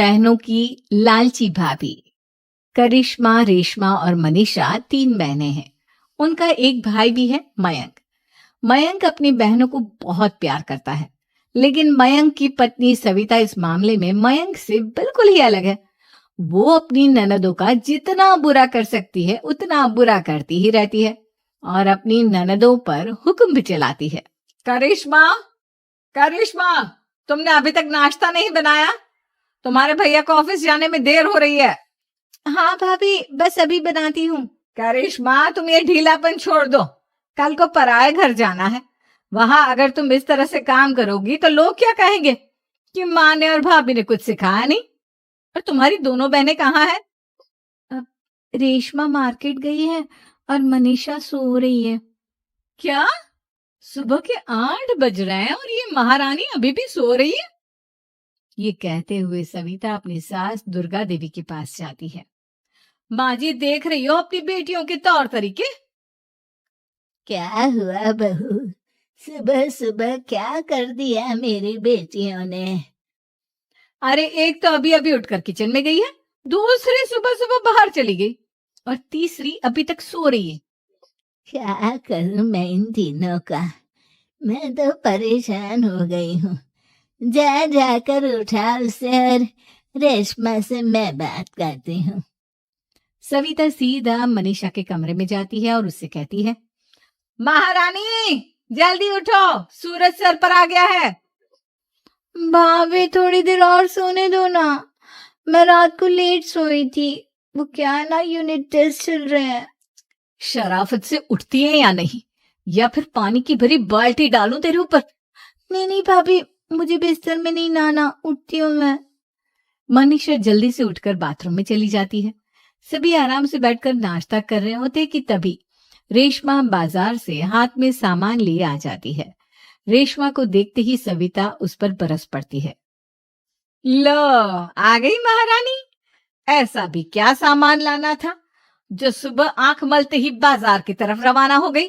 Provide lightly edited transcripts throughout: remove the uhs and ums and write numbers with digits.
बहनों की लालची भाभी। करिश्मा, रेशमा और मनीषा 3 बहनें हैं। उनका एक भाई भी है, मयंक। मयंक अपनी बहनों को बहुत प्यार करता है, लेकिन मयंक की पत्नी सविता इस मामले में मयंक से बिल्कुल ही अलग है। वो अपनी ननदों का जितना बुरा कर सकती है उतना बुरा करती ही रहती है और अपनी ननदों पर हुक्म भी चलाती है। करिश्मा, करिश्मा, तुमने अभी तक नाश्ता नहीं बनाया? तुम्हारे भैया को ऑफिस जाने में देर हो रही है। हाँ भाभी, बस अभी बनाती हूँ। करिश्मा, तुम ये ढीलापन छोड़ दो। कल को पराये घर जाना है। वहां अगर तुम इस तरह से काम करोगी तो लोग क्या कहेंगे कि माँ ने और भाभी ने कुछ सिखाया नहीं। और तुम्हारी दोनों बहनें कहाँ हैं? अब रेशमा मार्केट गई है और मनीषा सो रही है। क्या? सुबह के 8 बज रहे हैं और ये महारानी अभी भी सो रही है? ये कहते हुए सविता अपनी सास दुर्गा देवी के पास जाती है। माँ जी, देख रही हो अपनी बेटियों के तौर तरीके? क्या हुआ बहू, सुबह सुबह क्या कर दिया मेरी बेटियों ने? अरे, एक तो अभी अभी उठकर किचन में गई है, दूसरी सुबह सुबह बाहर चली गई और तीसरी अभी तक सो रही है। क्या करूं मैं इन तीनों का? मैं तो परेशान हो गई हूँ। जा जाकर उठा उसे और रेशमा से मैं बात करती हूँ। सविता सीधा मनीषा के कमरे में जाती है और उससे कहती है, महारानी जल्दी उठो, सूरज सर पर आ गया है। भाभी, थोड़ी देर और सोने दो ना, मैं रात को लेट सोई थी। वो क्या है ना, यूनिट टेस्ट चल रहे हैं। शराफत से उठती है या नहीं, या फिर पानी की भरी बाल्टी डालूं तेरे ऊपर? नहीं नहीं भाभी, मुझे बिस्तर में नहीं नहाना, उठती हूँ मैं। मनीषा जल्दी से उठकर बाथरूम में चली जाती है। सभी आराम से बैठकर नाश्ता कर रहे होते कि तभी रेशमा बाजार से हाथ में सामान लिए आ जाती है। रेशमा को देखते ही सविता उस पर बरस पड़ती है। लो, आ गई महारानी। ऐसा भी क्या सामान लाना था जो सुबह आंख मलते ही बाजार की तरफ रवाना हो गई?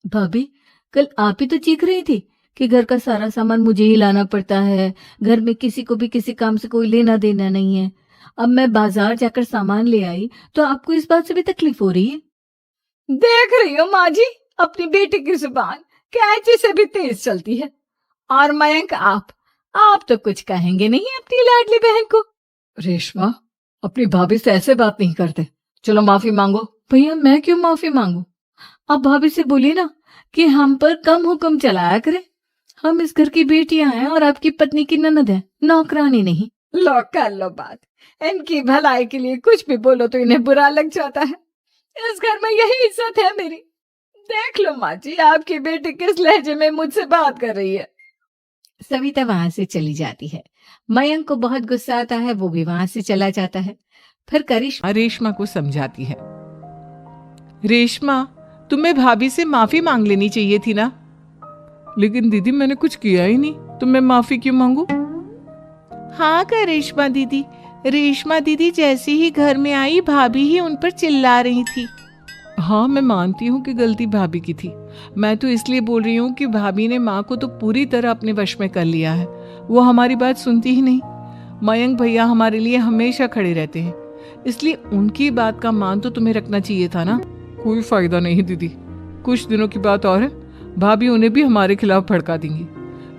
भाभी, कल आप ही तो चीख रही थी कि घर का सारा सामान मुझे ही लाना पड़ता है, घर में किसी को भी किसी काम से कोई लेना देना नहीं है। अब मैं बाजार जाकर सामान ले आई तो आपको इस बात से भी तकलीफ हो रही है? देख रही हो माँ जी, अपनी बेटी की जुबान कैंची से भी तेज चलती है। और मयंक, आप तो कुछ कहेंगे नहीं अपनी लाडली बहन को। रेशमा, अपनी भाभी से ऐसे बात नहीं करते, चलो माफी मांगो। भैया, मैं क्यों माफी मांगू? आप भाभी से बोलिए ना कि हम पर कम हुक्म चलाया करे। हम इस घर की बेटियां हैं और आपकी पत्नी की ननद है, नौकरानी नहीं। लो, कर लो बात। इनकी भलाई के लिए कुछ भी बोलो तो इन्हें बुरा लग जाता है। इस घर में यही इज्जत है मेरी। देख लो माँ जी, आपकी बेटी किस लहजे में मुझसे बात कर रही है। सविता वहां से चली जाती है। मयंक को बहुत गुस्सा आता है, वो भी वहां से चला जाता है। फिर करिश्मा रेशमा को समझाती है, रेशमा, तुम्हें भाभी से माफी मांग लेनी चाहिए थी ना। लेकिन दीदी, मैंने कुछ किया ही नहीं, तो मैं माफी क्यों मांगू? हाँ करिश्मा दीदी, रेशमा दीदी जैसे ही घर में आई भाभी ही उन पर चिल्ला रही थी। हाँ, मैं मानती हूँ कि गलती भाभी की थी। मैं तो इसलिए बोल रही हूँ कि भाभी ने माँ को तो पूरी तरह अपने वश में कर लिया है। वो हमारी बात सुनती ही नहीं। मयंक भैया हमारे लिए हमेशा खड़े रहते हैं, इसलिए उनकी बात का मान तो तुम्हें रखना चाहिए था ना। कोई फायदा नहीं दीदी, कुछ दिनों की बात और है, भाभी उन्हें भी हमारे खिलाफ भड़का देंगी।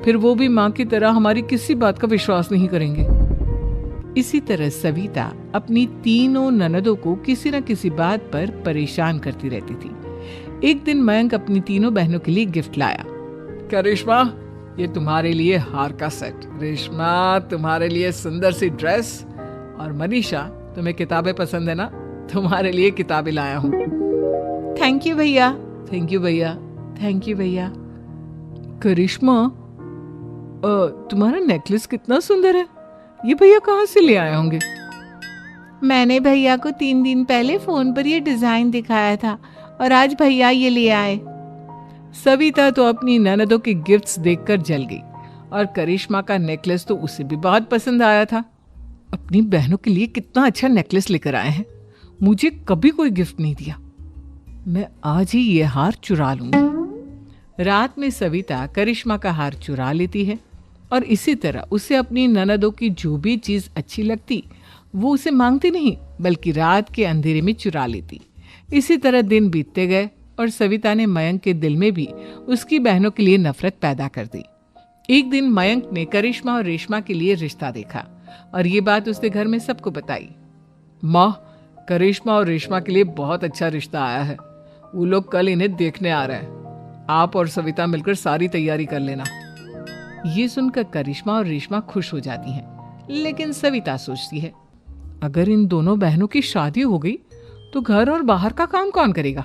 फिर वो भी माँ की तरह हमारी किसी बात का विश्वास नहीं करेंगे। इसी तरह सविता अपनी तीनों ननदों को किसी न किसी बात पर परेशान करती रहती थी। एक दिन मयंक अपनी तीनों बहनों के लिए गिफ्ट लाया। क्या रेशमा, ये तुम्हारे लिए हार का सेट, रेशमा तुम्हारे लिए सुंदर सी ड्रेस, और मनीषा तुम्हें किताबें पसंद है ना, तुम्हारे लिए किताबें लाया हूँ। थैंक यू भैया। थैंक यू भैया। थैंक यू भैया। करिश्मा, तुम्हारा नेकलेस कितना सुंदर है, ये भैया कहाँ से ले आए होंगे? मैंने भैया को 3 दिन पहले फोन पर ये डिजाइन दिखाया था और आज भैया ये ले आए। सविता तो अपनी ननदों के गिफ्ट्स देखकर जल गई और करिश्मा का नेकलेस तो उसे भी बहुत पसंद आया था। अपनी बहनों के लिए कितना अच्छा नेकलेस लेकर आए हैं, मुझे कभी कोई गिफ्ट नहीं दिया। मैं आज ही ये हार चुरा लूंगी। रात में सविता करिश्मा का हार चुरा लेती है और इसी तरह उसे अपनी ननदों की जो भी चीज अच्छी लगती वो उसे मांगती नहीं, बल्कि रात के अंधेरे में चुरा लेती। इसी तरह दिन बीतते गए और सविता ने मयंक के दिल में भी उसकी बहनों के लिए नफरत पैदा कर दी। एक दिन मयंक ने करिश्मा और रेशमा के लिए रिश्ता देखा और ये बात उसने घर में सबको बताई। माँ, करिश्मा और रेशमा के लिए बहुत अच्छा रिश्ता आया है। वो लोग कल इन्हें देखने आ रहे हैं। आप और सविता मिलकर सारी तैयारी कर लेना। ये सुनकर करिश्मा और रेशमा खुश हो जाती हैं, लेकिन सविता सोचती है, अगर इन दोनों बहनों की शादी हो गई तो घर और बाहर का काम कौन करेगा?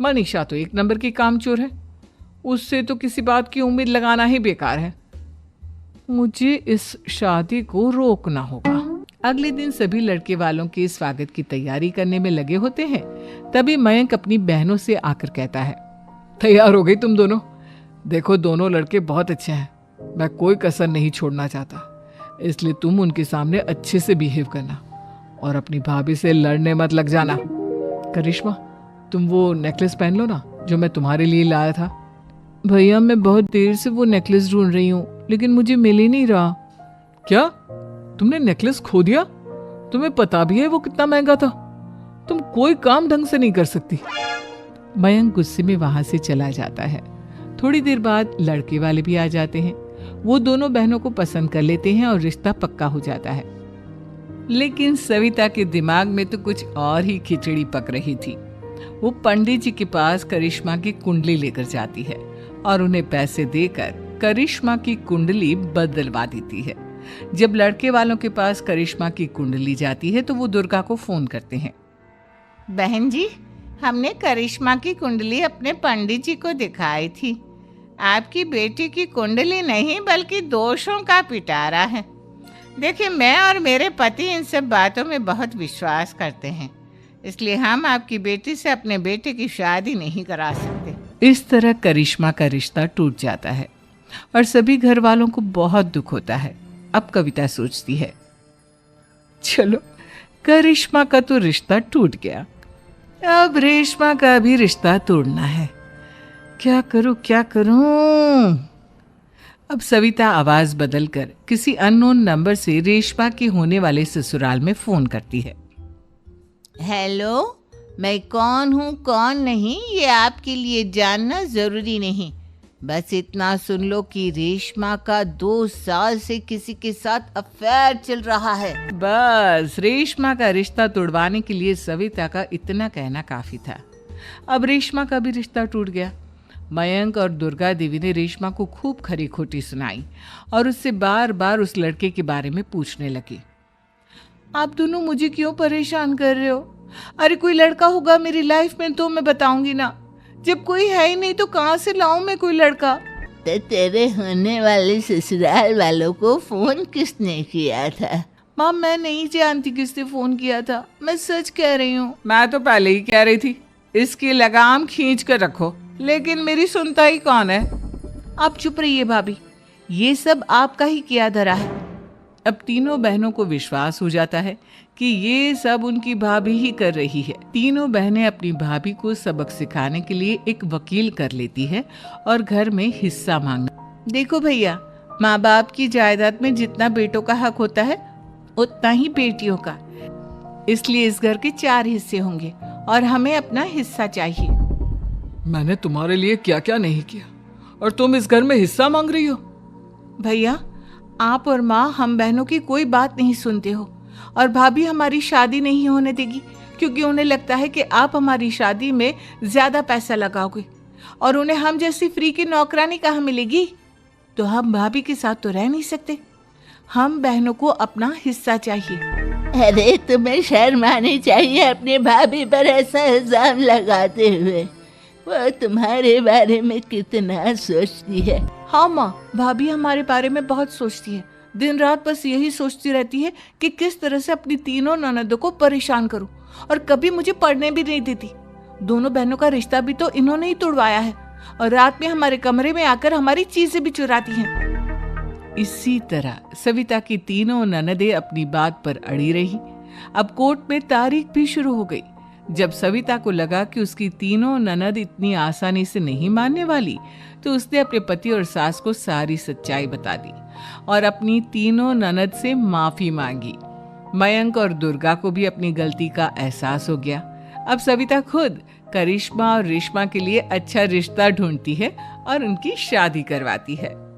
मनीषा तो एक नंबर की कामचोर है, उससे तो किसी बात की उम्मीद लगाना ही बेकार है। मुझे इस शादी को रोकना होगा। अगले दिन सभी लड़के वालों के स्वागत की तैयारी करने में लगे होते हैं। तभी मयंक अपनी बहनों से आकर कहता है, तैयार हो गई तुम दोनों? देखो, दोनों लड़के बहुत अच्छे हैं, मैं कोई कसर नहीं छोड़ना चाहता, इसलिए तुम उनके सामने अच्छे से बिहेव करना और अपनी भाभी से लड़ने मत लग जाना। करिश्मा, तुम वो नेकलेस पहन लो ना जो मैं तुम्हारे लिए लाया था। भैया, मैं बहुत देर से वो नेकलेस ढूंढ रही हूँ, लेकिन मुझे मिल ही नहीं रहा। क्या तुमने नेकलेस खो दिया? तुम्हें पता भी है वो कितना महंगा था? तुम कोई काम ढंग से नहीं कर सकती। मयंक गुस्से में वहां से चला जाता है। थोड़ी देर बाद लड़के वाले भी आ जाते हैं। वो दोनों बहनों को पसंद कर लेते हैं और रिश्ता पक्का हो जाता है। लेकिन सविता के दिमाग में तो कुछ और ही खिचड़ी पक रही थी। वो पंडित जी के पास करिश्मा की कुंडली लेकर जाती है और उन्हें पैसे देकर करिश्मा की कुंडली बदलवा देती है। जब लड़के वालों के पास करिश्मा की कुंडली जाती है तो वो दुर्गा को फोन करते हैं। बहन जी, हमने करिश्मा की कुंडली अपने पंडित जी को दिखाई थी। आपकी बेटी की कुंडली नहीं बल्कि दोषों का पिटारा है। देखिए, मैं और मेरे पति इन सब बातों में बहुत विश्वास करते हैं, इसलिए हम आपकी बेटी से अपने बेटे की शादी नहीं करा सकते। इस तरह करिश्मा का रिश्ता टूट जाता है और सभी घर वालों को बहुत दुख होता है। अब कविता सोचती है, चलो करिश्मा का तो रिश्ता टूट गया, अब रेशमा का भी रिश्ता तोड़ना है। क्या करूं क्या करूं? अब सविता आवाज बदलकर किसी अननोन नंबर से रेशमा के होने वाले ससुराल में फोन करती है। हेलो, मैं कौन हूँ कौन नहीं ये आपके लिए जानना जरूरी नहीं। बस इतना सुन लो कि रेशमा का 2 साल से किसी के साथ अफेयर चल रहा है। बस रेशमा का रिश्ता तोड़वाने के लिए सविता का इतना कहना काफी था। अब रेशमा का भी रिश्ता टूट गया। मयंक और दुर्गा देवी ने रेशमा को खूब खरी खोटी सुनाई और उससे बार बार उस लड़के के बारे में पूछने लगी। आप दोनों मुझे क्यों परेशान कर रहे हो? अरे कोई लड़का होगा मेरी लाइफ में तो मैं बताऊंगी ना, जब कोई है ही नहीं तो कहाँ से लाऊं मैं कोई लड़का? तो तेरे होने वाले ससुराल वालों को फोन किसने किया था? माँ, मैं नहीं जानती किसने फोन किया था, मैं सच कह रही हूँ। मैं तो पहले ही कह रही थी इसकी लगाम खींच कर रखो, लेकिन मेरी सुनता ही कौन है। आप चुप रहिए भाभी, ये सब आपका ही किया धरा है। अब तीनों बहनों को विश्वास हो जाता है कि ये सब उनकी भाभी ही कर रही है। तीनों बहनें अपनी भाभी को सबक सिखाने के लिए एक वकील कर लेती है और घर में हिस्सा मांगना। देखो भैया, माँ बाप की जायदाद में जितना बेटों का हक होता है उतना ही बेटियों का, इसलिए इस घर के 4 हिस्से होंगे और हमें अपना हिस्सा चाहिए। मैंने तुम्हारे लिए क्या क्या नहीं किया और तुम इस घर में हिस्सा मांग रही हो? भैया, आप और माँ हम बहनों की कोई बात नहीं सुनते हो और भाभी हमारी शादी नहीं होने देगी क्योंकि उन्हें लगता है कि आप हमारी शादी में ज्यादा पैसा लगाओगे और उन्हें हम जैसी फ्री की नौकरानी कहाँ मिलेगी। तो हम भाभी के साथ तो रह नहीं सकते, हम बहनों को अपना हिस्सा चाहिए। अरे तुम्हें शर्म आनी चाहिए अपनी भाभी पर ऐसा इल्जाम लगाते हुए। वो तुम्हारे बारे में कितना सोचती है। हाँ माँ, भाभी हमारे बारे में बहुत सोचती है, दिन रात बस यही सोचती रहती है कि किस तरह से अपनी तीनों ननदों को परेशान करूं और कभी मुझे पढ़ने भी नहीं देती। दोनों बहनों का रिश्ता भी तो इन्होंने ही तोड़वाया है और रात में हमारे कमरे में आकर हमारी चीजें भी चुराती हैं। इसी तरह सविता की तीनों ननदें अपनी बात पर अड़ी रही। अब कोर्ट में तारीख भी शुरू हो गई। जब सविता को लगा कि उसकी तीनों ननद इतनी आसानी से नहीं मानने वाली, तो उसने अपने पति और सास को सारी सच्चाई बता दी और अपनी तीनों ननद से माफी मांगी। मयंक और दुर्गा को भी अपनी गलती का एहसास हो गया। अब सविता खुद करिश्मा और रेशमा के लिए अच्छा रिश्ता ढूंढती है और उनकी शादी करवाती है।